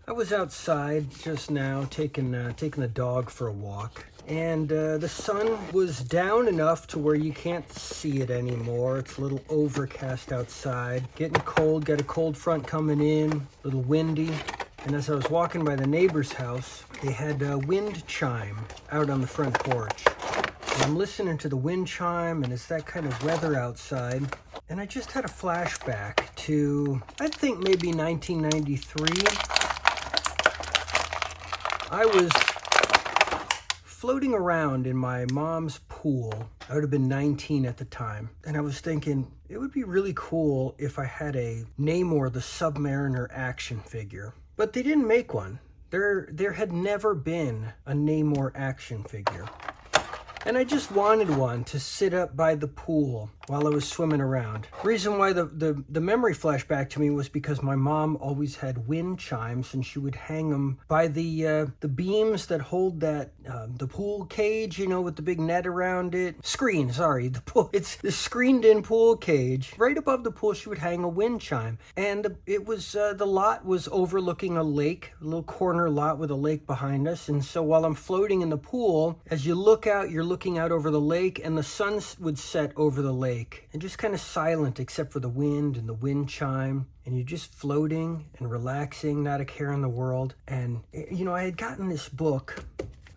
I was outside just now taking the dog for a walk, and the sun was down enough to where you can't see it anymore. It's a little overcast outside, getting cold, got a cold front coming in, a little windy. And as I was walking by the neighbor's house, they had a wind chime out on the front porch. And I'm listening to the wind chime, and it's that kind of weather outside. And I just had a flashback to, I think maybe 1993. I was floating around in my mom's pool. I would have been 19 at the time. And I was thinking, it would be really cool if I had a Namor the Submariner action figure. But they didn't make one. There had never been a Namor action figure. And I just wanted one to sit up by the pool while I was swimming around. The reason why the memory flashed back to me was because my mom always had wind chimes, and she would hang them by the beams that hold that the pool cage, you know, with the big net around it. Screen, sorry, the pool. It's the screened-in pool cage. Right above the pool, she would hang a wind chime, and it was the lot was overlooking a lake, a little corner lot with a lake behind us. And so while I'm floating in the pool, as you look out, you're looking out over the lake, and the sun would set over the lake, and just kind of silent except for the wind and the wind chime, and you're just floating and relaxing, not a care in the world. And you know, I had gotten this book.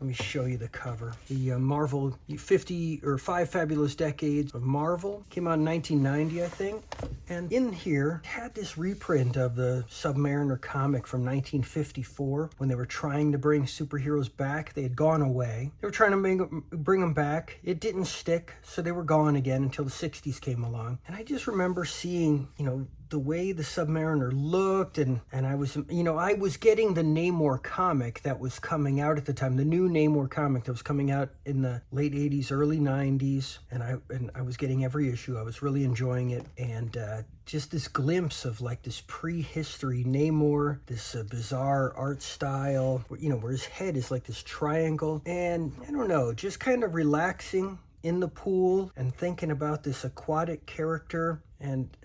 Let me show you the cover. The Marvel 50 or 5 Fabulous Decades of Marvel came out in 1990, I think. And in here, it had this reprint of the Submariner comic from 1954 when they were trying to bring superheroes back. They had gone away. They were trying to bring them back. It didn't stick, so they were gone again until the 60s came along. And I just remember seeing, you know, the way the Submariner looked, and I was, you know, I was getting the Namor comic that was coming out at the time, the new Namor comic that was coming out in the late 80s, early 90s, and I was getting every issue. I was really enjoying it, and just this glimpse of like this prehistory Namor, this bizarre art style, you know, where his head is like this triangle, and I don't know, just kind of relaxing in the pool and thinking about this aquatic character. And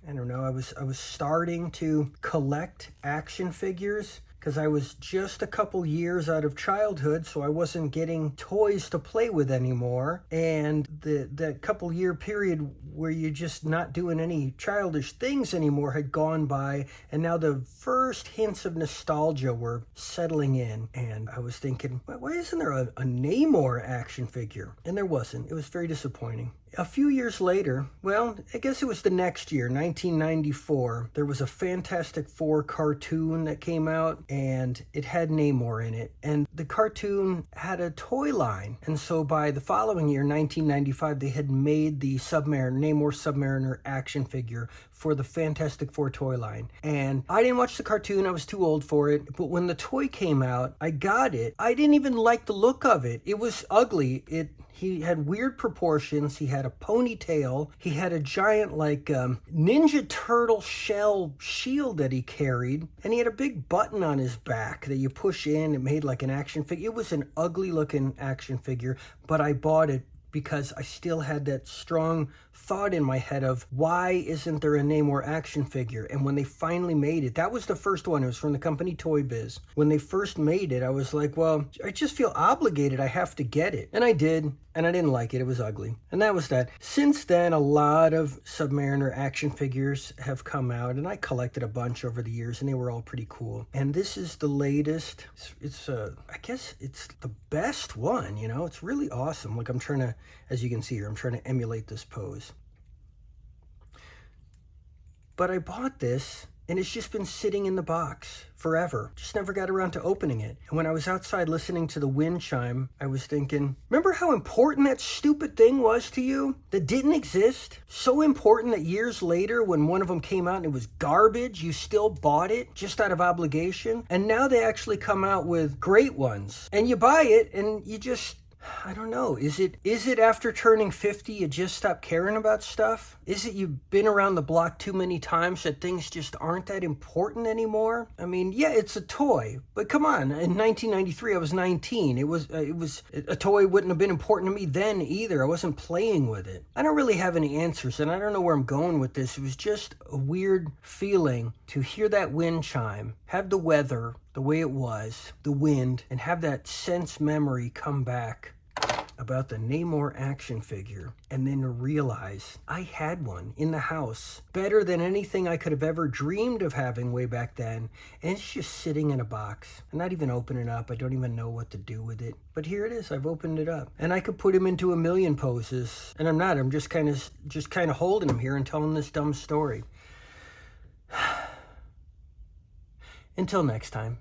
I don't know, I was starting to collect action figures because I was just a couple years out of childhood, so I wasn't getting toys to play with anymore. And that couple year period where you're just not doing any childish things anymore had gone by, and now the first hints of nostalgia were settling in. And I was thinking, why isn't there a Namor action figure? And there wasn't. It was very disappointing. A few years later, well, I guess it was the next year, 1994, there was a Fantastic Four cartoon that came out, and it had Namor in it. And the cartoon had a toy line. And so by the following year, 1995, they had made the Namor Submariner action figure for the Fantastic Four toy line. And I didn't watch the cartoon, I was too old for it. But when the toy came out, I got it. I didn't even like the look of it. It was ugly. He had weird proportions. He had a ponytail. He had a giant, like, Ninja Turtle shell shield that he carried. And he had a big button on his back that you push in. It made like an action figure. It was an ugly looking action figure, but I bought it because I still had that strong thought in my head of, why isn't there a Namor action figure? And when they finally made it, that was the first one. It was from the company Toy Biz. When they first made it, I was like, well, I just feel obligated. I have to get it. And I did, and I didn't like it. It was ugly. And that was that. Since then, a lot of Submariner action figures have come out, and I collected a bunch over the years, and they were all pretty cool. And this is the latest. It's I guess it's the best one, you know? It's really awesome. Like, I'm trying to, as you can see here, I'm trying to emulate this pose. But I bought this, and it's just been sitting in the box forever. Just never got around to opening it. And when I was outside listening to the wind chime, I was thinking, remember how important that stupid thing was to you? That didn't exist? So important that years later, when one of them came out and it was garbage, you still bought it just out of obligation? And now they actually come out with great ones. And you buy it, and you just, I don't know. Is it after turning 50 you just stop caring about stuff? Is it you've been around the block too many times that things just aren't that important anymore? I mean, yeah, it's a toy, but come on. In 1993, I was 19. It was a toy wouldn't have been important to me then either. I wasn't playing with it. I don't really have any answers, and I don't know where I'm going with this. It was just a weird feeling to hear that wind chime, have the weather, the way it was, the wind, and have that sense memory come back about the Namor action figure, and then realize I had one in the house, better than anything I could have ever dreamed of having way back then, and it's just sitting in a box. I'm not even opening it up. I don't even know what to do with it. But here it is. I've opened it up. And I could put him into a million poses, and I'm not. I'm just kind of holding him here and telling this dumb story. Until next time.